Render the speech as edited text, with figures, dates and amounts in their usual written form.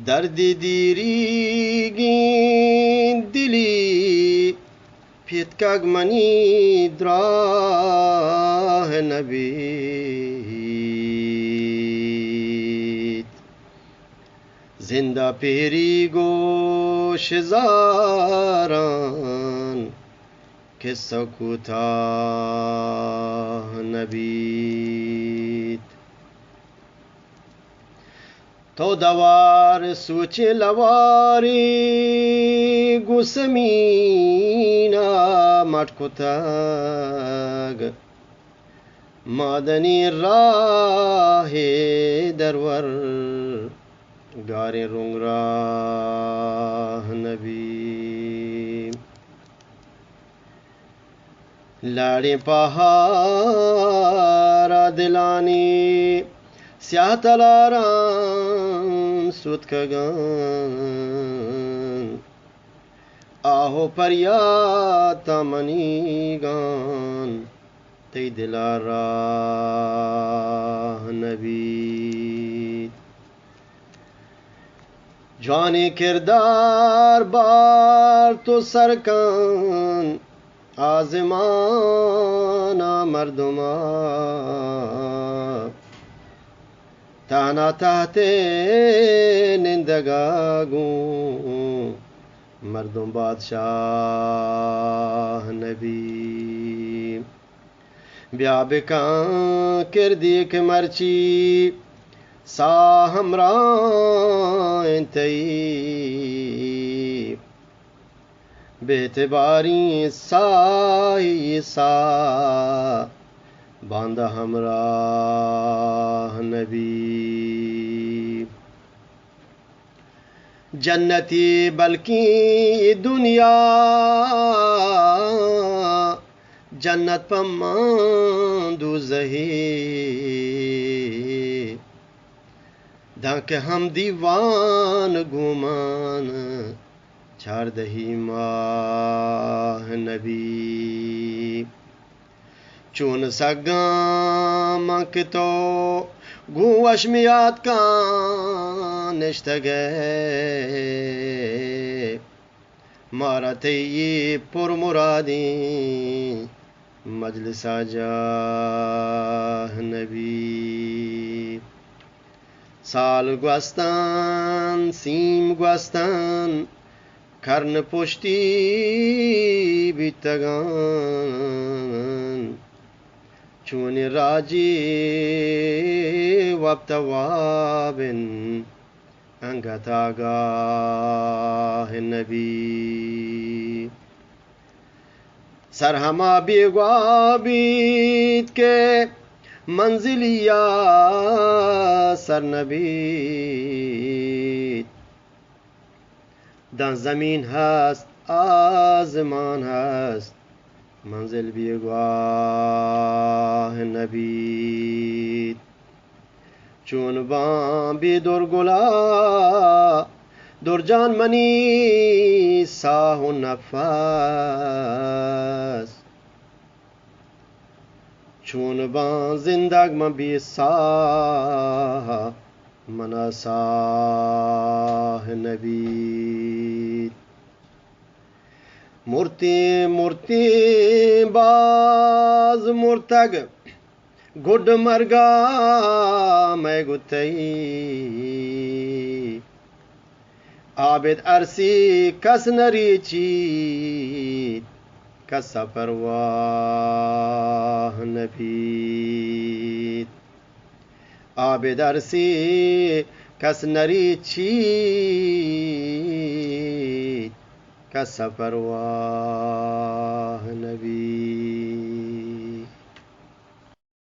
دردیگیں دلی پیتکاگ منی دراه نبید زنده پیری گوش زاران که سکوتاه نبید تو دوار سوچ لواری گوسمینا مٹکتاگ مادنی راہ درور گاری رنگ راہ نبی لاڑی پہاڑ دلانی سیاہ تلاران سوت کگان آہو پریاتا منی گان تی دلارا نبی جوانی کردار بار تو سرکان آزمانا مردمان تانا تحتے نندگاگوں مردم بادشاہ نبی بیا بکان کردی کہ مرچی سا ہمراہ انتئی بیتباری سائی سا باندہ ہمراہ نبی جنتی بلکی دنیا جنت پمان دوزہی دھاک ہم دیوان گمان چھار دہی ماہ نبی چون سگام تو گوش میاد کان نشتگے مارا تی پر مرادی مجلس جاہ نبی سال گوستان سیم گوستان کرن پشتی بیتگان چون راجی وابتوابن انگت آگاہ نبی سرہما بیگوابید کے منزلیا سر نبید دان زمین هست آزمان هست منزل بیگواه نبید چون بام بی درگلا درجان منی ساه و نفس چون بام زندگ من بی ساه منا ساه نبید مورتی مورتی باز مرتگ گڈ مرگا میں گتئی عابد ارسی کس نری چیت کس پرواہ نبید عابد ارسی کس نری چیت کس پرواہ نبی